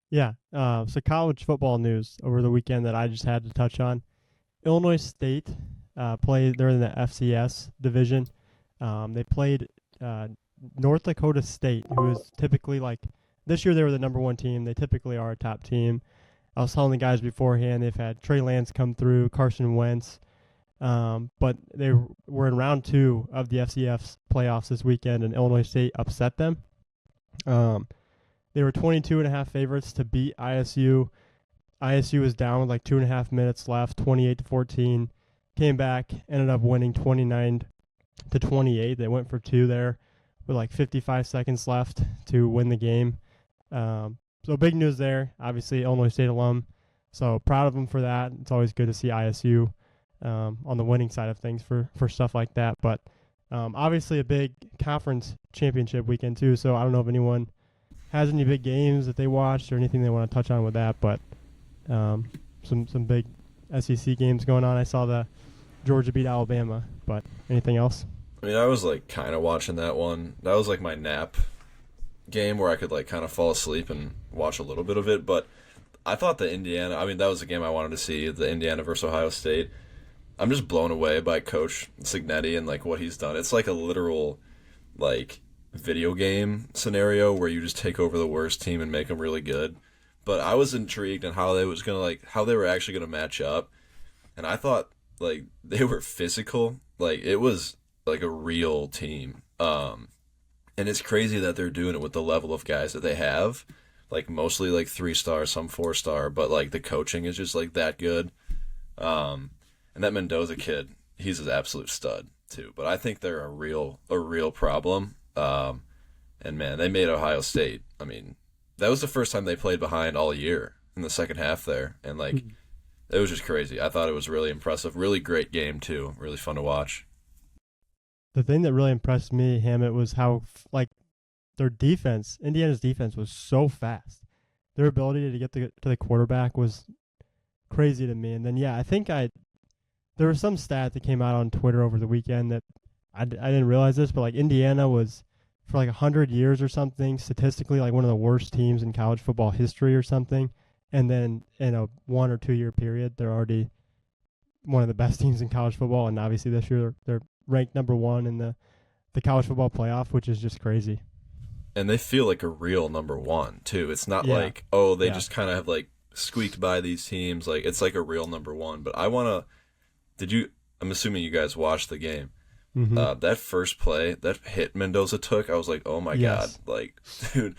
Yeah. So college football news over the weekend that I just had to touch on. Illinois State played. They're in the FCS division. They played uh, North Dakota State, who is typically like this year they were the number one team. They typically are a top team. I was telling the guys beforehand they've had Trey Lance come through, Carson Wentz, but they were in round two of the FCS playoffs this weekend, and Illinois State upset them. Um, they were 22 and a half favorites to beat ISU. ISU was down with like 2.5 minutes left, 28-14. Came back, ended up winning 29 to 28. They went for two there with like 55 seconds left to win the game. So big news there. Obviously, Illinois State alum. So proud of them for that. It's always good to see ISU on the winning side of things for stuff like that. But obviously, a big conference championship weekend too. So I don't know if anyone has any big games that they watched or anything they want to touch on with that. But some big SEC games going on. I saw the Georgia beat Alabama. But anything else? I mean, I was like kind of watching that one. That was like my nap game where I could like kind of fall asleep and watch a little bit of it. But I thought the Indiana, I mean, that was the game I wanted to see, the Indiana versus Ohio State. I'm just blown away by Coach Signetti and like what he's done. It's like a literal like video game scenario where you just take over the worst team and make them really good. But I was intrigued on how they was gonna like how they were actually gonna match up, and I thought like they were physical. Like it was like a real team. And it's crazy that they're doing it with the level of guys that they have. Like mostly like 3 star, some 4 star, but like the coaching is just like that good. And that Mendoza kid, he's an absolute stud too. But I think they're a real problem. And man, they made Ohio State. I mean, that was the first time they played behind all year in the second half there, and like it was just crazy. I thought it was really impressive, really great game too, really fun to watch. The thing that really impressed me, Hammett, was how like their defense, Indiana's defense, was so fast. Their ability to get to the quarterback was crazy to me. And then yeah, I think there was some stat that came out on Twitter over the weekend that I didn't realize this, but like Indiana was for like 100 years or something statistically like one of the worst teams in college football history or something. And then in a 1 or 2 year period, they're already one of the best teams in college football. And obviously this year they're ranked number one in the college football playoff, which is just crazy. And they feel like a real number one too. It's not Yeah, like, oh, they yeah. just kind of have like squeaked by these teams. Like it's like a real number one. But I want to. Did you? I'm assuming you guys watched the game. Mm-hmm. That first play, that hit Mendoza took, I was like, oh my god, Yes. like, dude,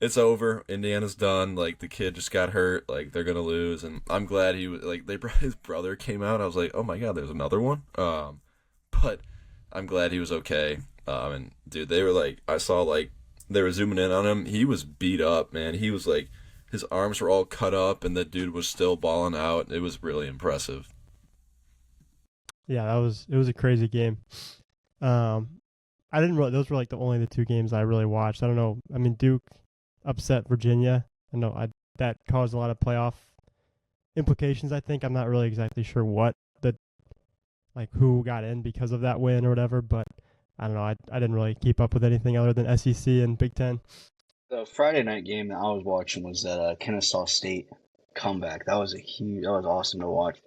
it's over. Indiana's done. Like the kid just got hurt. Like they're gonna lose. And I'm glad he was like they brought his brother came out. I was like, oh my god, there's another one. But I'm glad he was okay. And dude, they were like, I saw like they were zooming in on him. He was beat up, man. He was like, his arms were all cut up, and the dude was still balling out. It was really impressive. Yeah, it was a crazy game. I didn't really, those were like the two games I really watched. I don't know. I mean, Duke upset Virginia. I know that caused a lot of playoff implications. I think I'm not really exactly sure what the like who got in because of that win or whatever, but I don't know. I didn't really keep up with anything other than SEC and Big Ten. The Friday night game that I was watching was that Kennesaw State comeback. That was awesome to watch.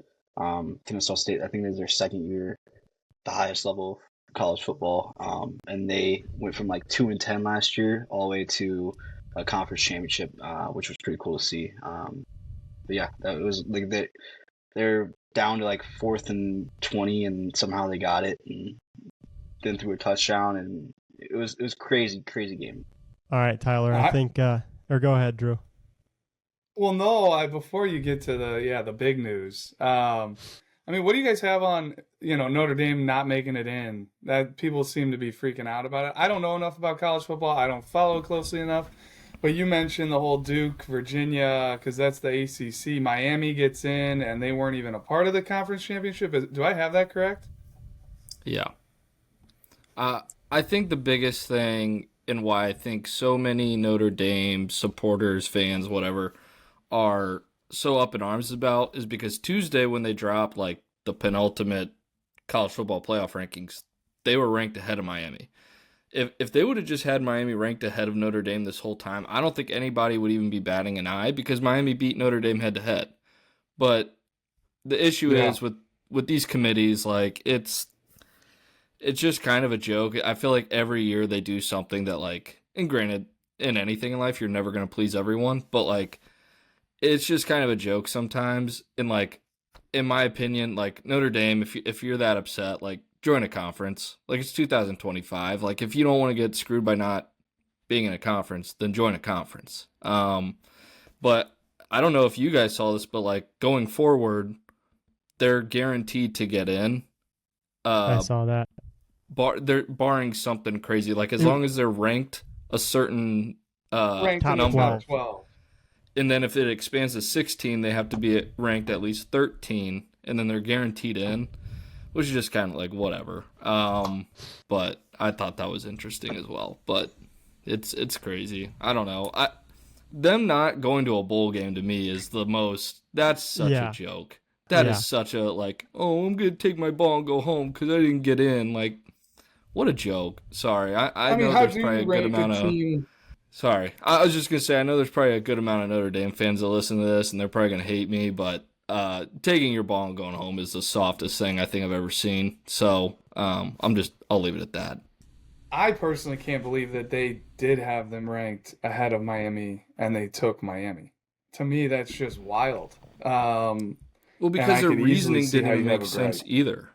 Kennesaw State, I think this is their second year, the highest level of college football, and they went from like 2-10 last year all the way to a conference championship, which was pretty cool to see. But yeah, that was like they're down to like 4th and 20, and somehow they got it, and then threw a touchdown, and it was crazy game. All right, Tyler. I I, think or go ahead, Drew. well, no, before you get to the big news, I mean, what do you guys have on, Notre Dame not making it in? That people seem to be freaking out about it. I don't know enough about college football. I don't follow closely enough. But you mentioned the whole Duke, Virginia, because that's the ACC. Miami gets in, and they weren't even a part of the conference championship. Do I have that correct? Yeah. I think the biggest thing and why I think so many Notre Dame supporters, fans, whatever, are so up in arms about is because Tuesday when they dropped like the penultimate college football playoff rankings, they were ranked ahead of Miami. if they would have just had Miami ranked ahead of Notre Dame this whole time, I don't think anybody would even be batting an eye because Miami beat Notre Dame head to head. But the issue is with these committees, like it's just kind of a joke. I feel like every year they do something that, like, and granted, in anything in life, you're never going to please everyone, but like, it's just kind of a joke sometimes. And like, in my opinion, like Notre Dame, if you're that upset, like join a conference. Like it's 2025. Like if you don't want to get screwed by not being in a conference, then join a conference. But I don't know if you guys saw this, but like going forward, they're guaranteed to get in. I saw that. They're barring something crazy, like as long as they're ranked a certain ranked top number. 12. And then if it expands to 16, they have to be ranked at least 13, and then they're guaranteed in, which is just kind of like whatever. But I thought that was interesting as well. But it's crazy. I don't know. Them not going to a bowl game to me is the most. That's such a joke. That is such a like. Oh, I'm gonna take my ball and go home because I didn't get in. Like, what a joke. Sorry, I know there's probably a good amount of. Sorry, I was just gonna say I know there's probably a good amount of Notre Dame fans that listen to this, and they're probably gonna hate me. But taking your ball and going home is the softest thing I think I've ever seen. So I'll leave it at that. I personally can't believe that they did have them ranked ahead of Miami, and they took Miami. To me, that's just wild. Well, because their reasoning didn't even make sense either.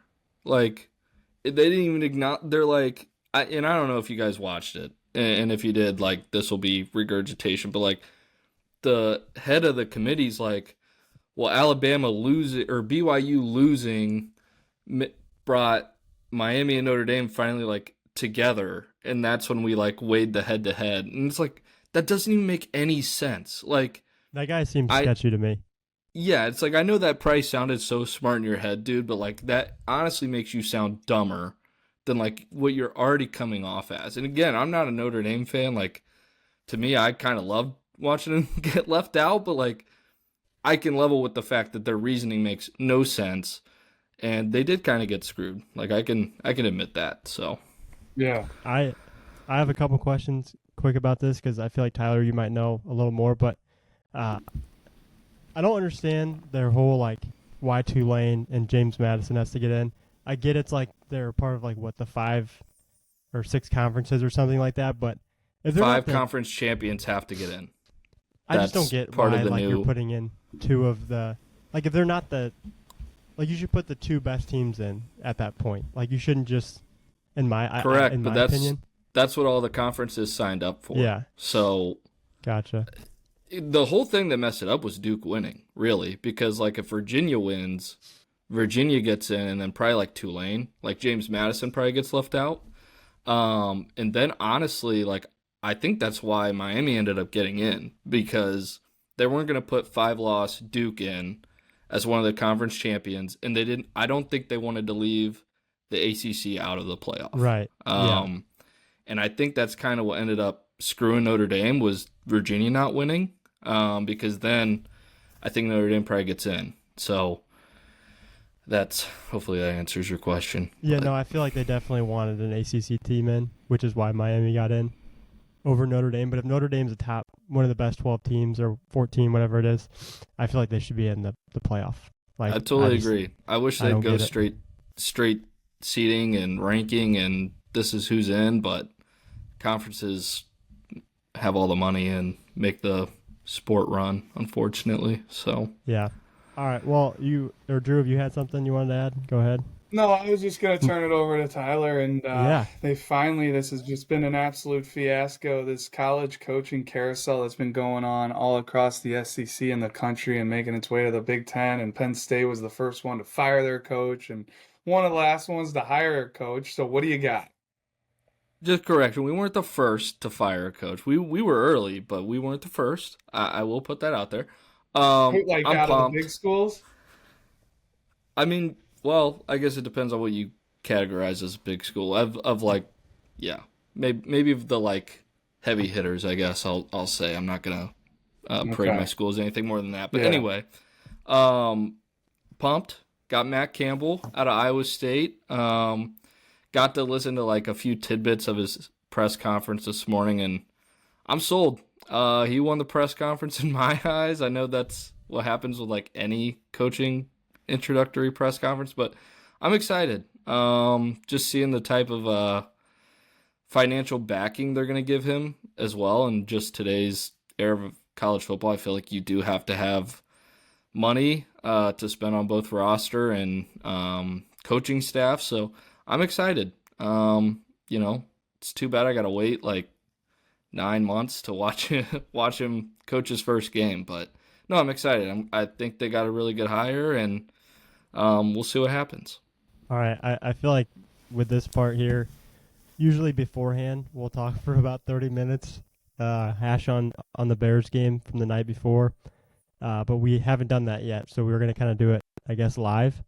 Like, they didn't even acknowledge. They're like, and I don't know if you guys watched it, and if you did, like, this will be regurgitation. But like, the head of the committee's like, well, Alabama losing or BYU losing brought Miami and Notre Dame finally like together, and that's when we like weighed the head to head, and it's like that doesn't even make any sense. Like that guy seems sketchy to me. Yeah, it's like I know that price sounded so smart in your head, dude, but like that honestly makes you sound dumber than like what you're already coming off as. And again, I'm not a Notre Dame fan. Like to me, I kind of love watching them get left out, but like I can level with the fact that their reasoning makes no sense, and they did kind of get screwed. Like I can admit that. So yeah, I have a couple questions quick about this because I feel like Tyler, you might know a little more, but I don't understand their whole like why Tulane and James Madison has to get in. I get it's like they're part of like what the 5 or 6 conferences or something like that, but if they're 5 conference champions have to get in. I just don't get why like you're putting in 2 of the like if they're not the like you should put the 2 best teams in at that point. Like you shouldn't just in my opinion. That's what all the conferences signed up for. Yeah. So gotcha. The whole thing that messed it up was Duke winning, really, because like if Virginia wins, Virginia gets in, and then probably like Tulane, like James Madison probably gets left out. And then honestly, like I think that's why Miami ended up getting in, because they weren't going to put 5-loss Duke in as one of the conference champions, and they didn't. I don't think they wanted to leave the ACC out of the playoff. Right. And I think that's kind of what ended up screwing Notre Dame was Virginia not winning. Because then I think Notre Dame probably gets in. So hopefully that answers your question. Yeah, no, I feel like they definitely wanted an ACC team in, which is why Miami got in over Notre Dame. But if Notre Dame's one of the best 12 teams or 14, whatever it is, I feel like they should be in the playoff. Like I totally agree. I wish they'd go straight seeding and ranking and this is who's in, but conferences have all the money and make the sport run, unfortunately. So yeah. All right. Well, Drew, if you had something you wanted to add, go ahead. No, I was just going to turn it over to Tyler, and they finally, this has just been an absolute fiasco, this college coaching carousel that's been going on all across the SEC and the country and making its way to the Big Ten, and Penn State was the first one to fire their coach and one of the last ones to hire a coach. So what do you got? Just correction, we weren't the first to fire a coach. We were early, but we weren't the first. I will put that out there. Like I'm out pumped. of the big schools? I mean, well, I guess it depends on what you categorize as a big school. Of like, yeah, maybe of the like heavy hitters. I guess I'll say I'm not gonna parade my school as anything more than that. But anyway, pumped. Got Matt Campbell out of Iowa State. Got to listen to like a few tidbits of his press conference this morning, and I'm sold. He won the press conference in my eyes. I know that's what happens with like any coaching introductory press conference, but I'm excited. Just seeing the type of financial backing they're going to give him as well. And just today's era of college football, I feel like you do have to have money to spend on both roster and coaching staff. So I'm excited. It's too bad I got to wait like 9 months to watch him coach his first game. But no, I'm excited. I think they got a really good hire, and we'll see what happens. All right, I feel like with this part here, usually beforehand we'll talk for about 30 minutes, hash on the Bears game from the night before, but we haven't done that yet, so we were going to kind of do it, I guess, live.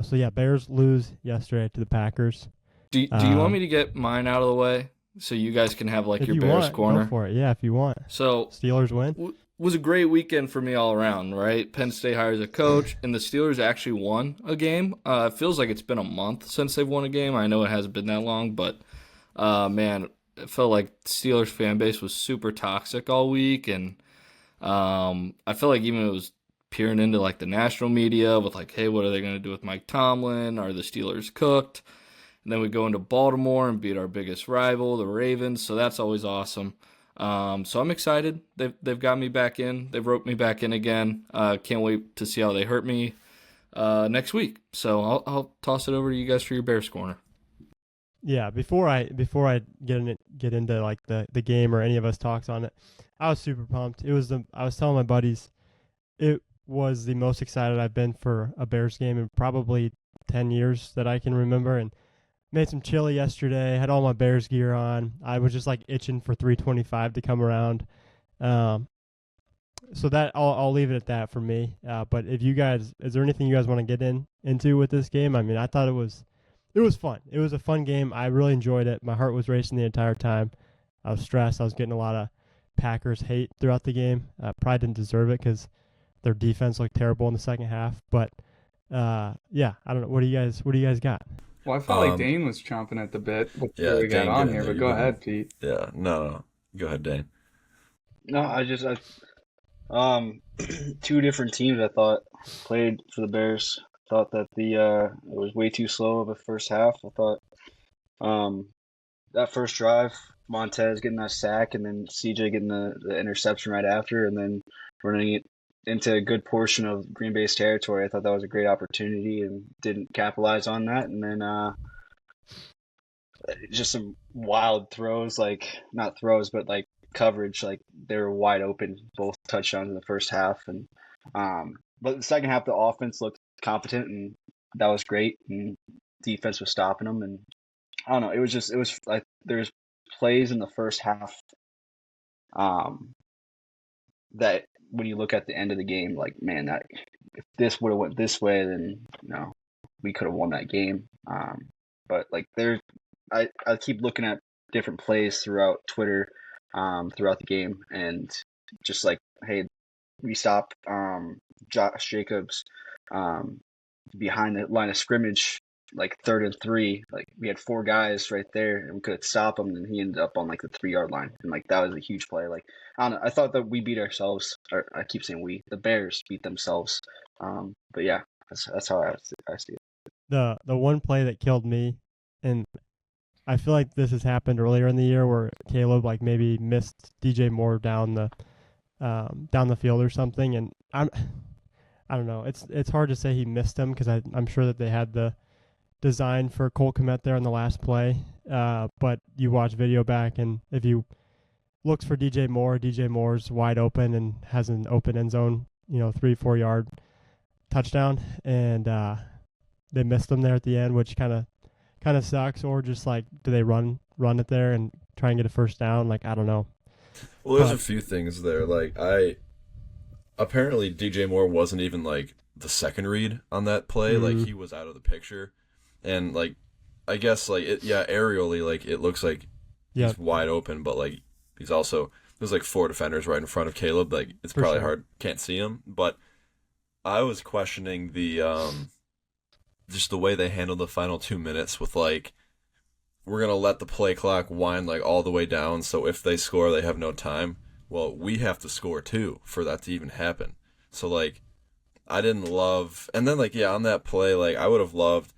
So yeah, Bears lose yesterday to the Packers. Do you want me to get mine out of the way so you guys can have like your Bears corner? Go for it. Yeah, if you want. So Steelers win. Was a great weekend for me all around, right? Penn State hires a coach, and the Steelers actually won a game. It feels like it's been a month since they've won a game. I know it hasn't been that long, but man, it felt like the Steelers fan base was super toxic all week, and I feel like even it was peering into like the national media with like, hey, what are they going to do with Mike Tomlin? Are the Steelers cooked? And then we go into Baltimore and beat our biggest rival, the Ravens. So that's always awesome. So I'm excited. They've got me back in. They've roped me back in again. Can't wait to see how they hurt me next week. So I'll toss it over to you guys for your Bears corner. Yeah, before I get into like the game or any of us talks on it, I was super pumped. I was telling my buddies, it was the most excited I've been for a Bears game in probably 10 years that I can remember, and made some chili yesterday, had all my Bears gear on. I was just like itching for 325 to come around. So that I'll leave it at that for me. But if you guys, is there anything you guys want to get into with this game? I mean, I thought it was fun. It was a fun game. I really enjoyed it. My heart was racing the entire time. I was stressed. I was getting a lot of Packers hate throughout the game. Probably didn't deserve it because their defense looked terrible in the second half. But yeah, I don't know. What do you guys got? Well, I felt like Dane was chomping at the bit before we got on here, but go ahead, Pete. Yeah, no. Go ahead, Dane. No, I two different teams I thought played for the Bears. Thought that it was way too slow of a first half. I thought that first drive, Montez getting that sack, and then CJ getting the interception right after, and then running it into a good portion of Green Bay's territory. I thought that was a great opportunity and didn't capitalize on that. And then just some wild throws, like not throws, but like coverage. Like they were wide open, both touchdowns in the first half. And but the second half, the offense looked competent, and that was great. And defense was stopping them. And I don't know. It was like there's plays in the first half that when you look at the end of the game, like, man, that if this would have went this way, then we could have won that game. But like I keep looking at different plays throughout Twitter, throughout the game, and just like, hey, we stopped Josh Jacobs behind the line of scrimmage, like 3rd and 3. Like we had 4 guys right there, and we could stop him, and he ended up on like the 3-yard line, and like that was a huge play. Like I don't know, I thought that we beat ourselves, or I keep saying we, the Bears beat themselves. But yeah, that's how I see it. The one play that killed me, and I feel like this has happened earlier in the year where Caleb like maybe missed DJ Moore down the field or something, and I don't know. It's hard to say he missed him because I'm sure that they had the design for Cole Kmet there on the last play, but you watch video back, and if you looks for DJ Moore's wide open and has an open end zone, 3-4 yard touchdown, and they missed him there at the end, which kind of sucks. Or just like, do they run it there and try and get a first down? Like, I don't know. Well, there's a few things there. Like apparently DJ Moore wasn't even like the second read on that play. Mm-hmm. Like he was out of the picture. And, like, I guess, like, aerially, like, it looks like he's wide open, but, like, there's, like, 4 defenders right in front of Caleb. Like, it's probably hard, can't see him. But I was questioning the, just the way they handled the final 2 minutes with, like, we're going to let the play clock wind like all the way down. So if they score, they have no time. Well, we have to score too for that to even happen. So like, I didn't love, and then like, yeah, on that play, like I would have loved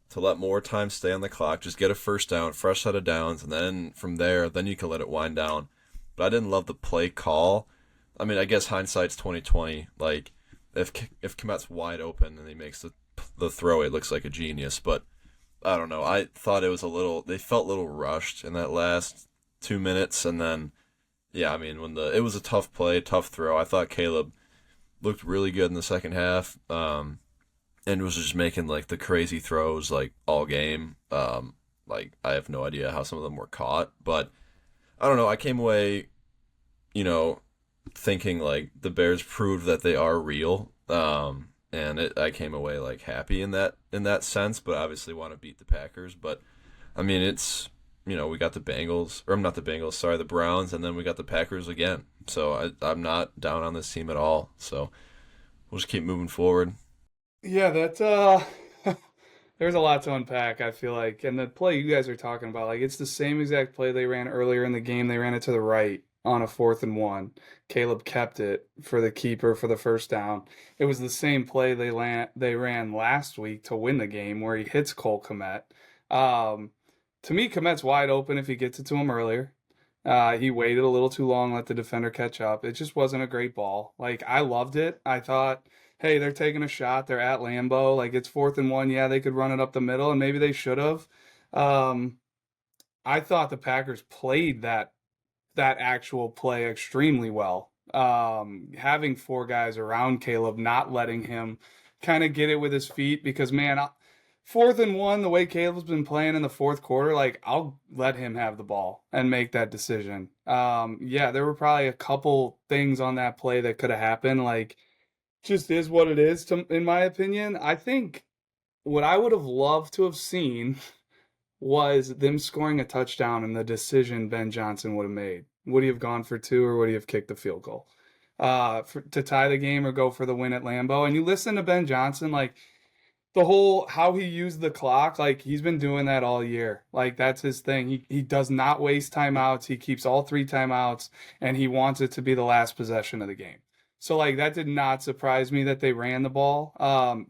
to let more time stay on the clock, just get a first down, fresh set of downs, and then from there, then you can let it wind down. But I didn't love the play call. I mean, I guess hindsight's 2020. Like, if Kmet's wide open and he makes the throw, it looks like a genius. But I don't know. I thought it was they felt a little rushed in that last 2 minutes, and then yeah, I mean, it was a tough play, tough throw. I thought Caleb looked really good in the second half. And was just making like the crazy throws like all game. Like I have no idea how some of them were caught, but I don't know. I came away, thinking like the Bears proved that they are real. And I came away like happy in that sense, but obviously want to beat the Packers. But I mean, it's we got the Bengals, or not the Bengals, sorry, the Browns, and then we got the Packers again. So I'm not down on this team at all. So we'll just keep moving forward. Yeah, that's there's a lot to unpack, I feel like. And the play you guys are talking about, like it's the same exact play they ran earlier in the game. They ran it to the right on a 4th and 1. Caleb kept it for the keeper for the first down. It was the same play they ran last week to win the game where he hits Cole Kmet. To me, Kmet's wide open if he gets it to him earlier. He waited a little too long, let the defender catch up. It just wasn't a great ball. Like, I loved it. I thought, hey, they're taking a shot. They're at Lambeau. Like, it's 4th and 1. Yeah, they could run it up the middle, and maybe they should have. I thought the Packers played that actual play extremely well. Having 4 guys around Caleb, not letting him kind of get it with his feet, because, man, 4th and 1, the way Caleb's been playing in the fourth quarter, like, I'll let him have the ball and make that decision. Yeah, there were probably a couple things on that play that could have happened. Like, just is what it is, in my opinion. I think what I would have loved to have seen was them scoring a touchdown and the decision Ben Johnson would have made. Would he have gone for 2, or would he have kicked the field goal to tie the game or go for the win at Lambeau? And you listen to Ben Johnson, like, the whole how he used the clock, like he's been doing that all year. Like that's his thing. He does not waste timeouts. He keeps all 3 timeouts, and he wants it to be the last possession of the game. So like that did not surprise me that they ran the ball.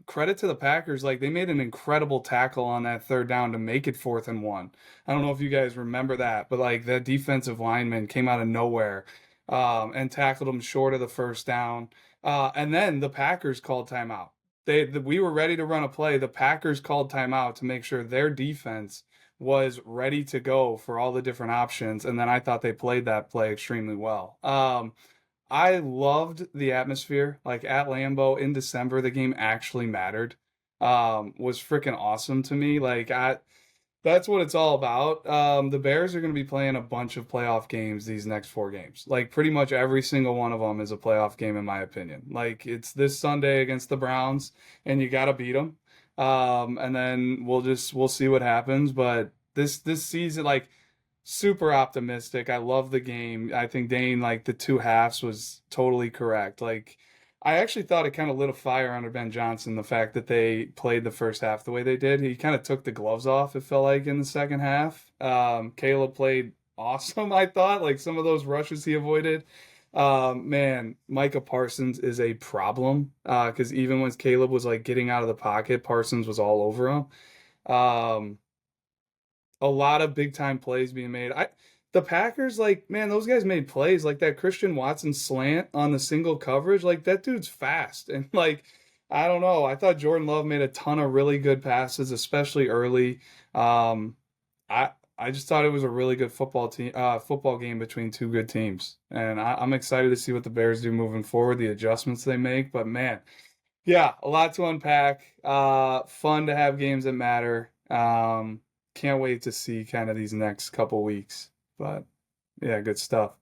Credit to the Packers, like they made an incredible tackle on that 3rd down to make it 4th and 1. I don't know if you guys remember that, but like that defensive lineman came out of nowhere and tackled him short of the 1st down. And then the Packers called timeout. We were ready to run a play. The Packers called timeout to make sure their defense was ready to go for all the different options. And then I thought they played that play extremely well. I loved the atmosphere. Like at Lambeau in December, the game actually mattered. Was freaking awesome to me. Like that's what it's all about. The Bears are going to be playing a bunch of playoff games these next 4 games. Like pretty much every single one of them is a playoff game in my opinion. Like it's this Sunday against the Browns, and you got to beat them. And then we'll see what happens. But this season, like super optimistic. I love the game. I think Dane, like the 2 halves was totally correct. Like I actually thought it kind of lit a fire under Ben Johnson, the fact that they played the first half the way they did. He kind of took the gloves off, it felt like, in the second half. Caleb played awesome, I thought. Like some of those rushes he avoided. Man, Micah Parsons is a problem because even when Caleb was like getting out of the pocket, Parsons was all over him. A lot of big time plays being made. The Packers, like, man, those guys made plays like that Christian Watson slant on the single coverage. Like, that dude's fast. And, like, I don't know. I thought Jordan Love made a ton of really good passes, especially early. I just thought it was a really good football game between 2 good teams. And I'm excited to see what the Bears do moving forward, the adjustments they make. But, man, yeah, a lot to unpack. Fun to have games that matter. Can't wait to see kind of these next couple weeks. But yeah, good stuff.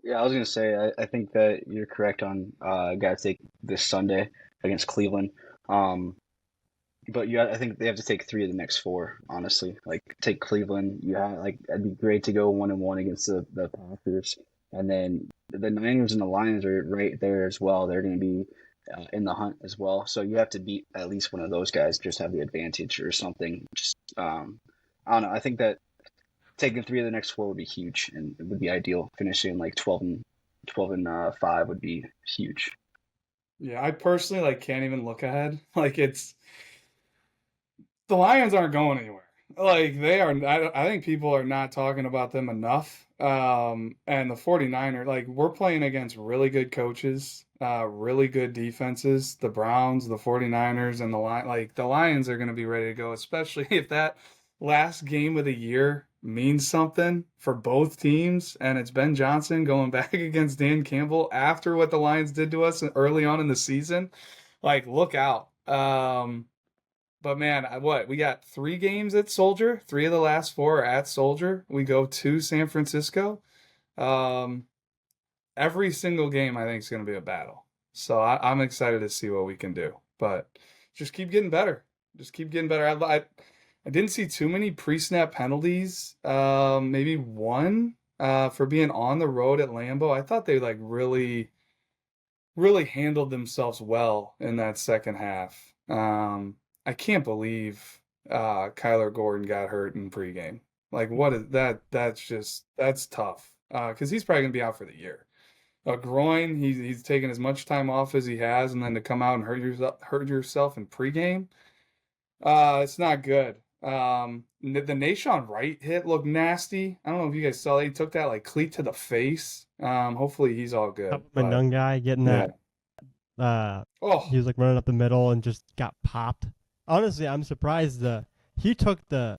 Yeah, I was gonna say I think that you're correct on got to take this Sunday against Cleveland. But yeah, I think they have to take 3 of the next 4. Honestly, like take Cleveland. Like it'd be great to go 1-1 against the Packers, and then the Niners and the Lions are right there as well. They're going to be in the hunt as well. So you have to beat at least one of those guys, just have the advantage or something. Just I don't know. I think that taking 3 of the next 4 would be huge, and it would be ideal. Finishing like 12-5 would be huge. Yeah, I personally like can't even look ahead. Like it's the Lions aren't going anywhere. Like they are. I think people are not talking about them enough. And the 49ers, like we're playing against really good coaches, really good defenses. The Browns, the 49ers, and the Lions are going to be ready to go, especially if that last game of the year means something for both teams. And it's Ben Johnson going back against Dan Campbell after what the Lions did to us early on in the season. Like, look out. But man, we got 3 games at Soldier. 3 of the last 4 are at Soldier. We go to San Francisco. Um, every single game I think is going to be a battle. So I'm excited to see what we can do. But just keep getting better. Just keep getting better. I didn't see too many pre-snap penalties. Maybe one for being on the road at Lambeau. I thought they like really, really handled themselves well in that second half. I can't believe Kyler Gordon got hurt in pregame. Like, what is that? That's tough. Because he's probably gonna be out for the year. A groin. He's taken as much time off as he has, and then to come out and hurt yourself in pregame. It's not good. The Nashawn Wright hit looked nasty. I don't know if you guys saw that. He took that like cleat to the face. Hopefully he's all good. Young guy getting that. He was like running up the middle and just got popped. Honestly, I'm surprised he took their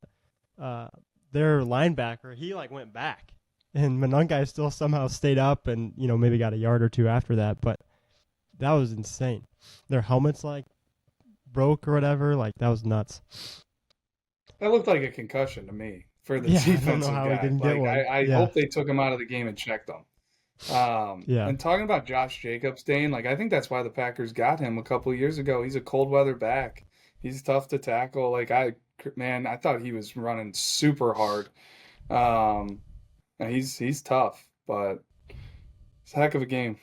linebacker. He like went back, and Monungai still somehow stayed up and maybe got a yard or 2 after that. But that was insane. Their helmets like broke or whatever. Like that was nuts. That looked like a concussion to me for the defensive I don't know how guy. he didn't get one. I hope they took him out of the game and checked him. And talking about Josh Jacobs, Dane, like I think that's why the Packers got him a couple of years ago. He's a cold weather back. He's tough to tackle. Like I thought he was running super hard. And he's tough, but it's a heck of a game.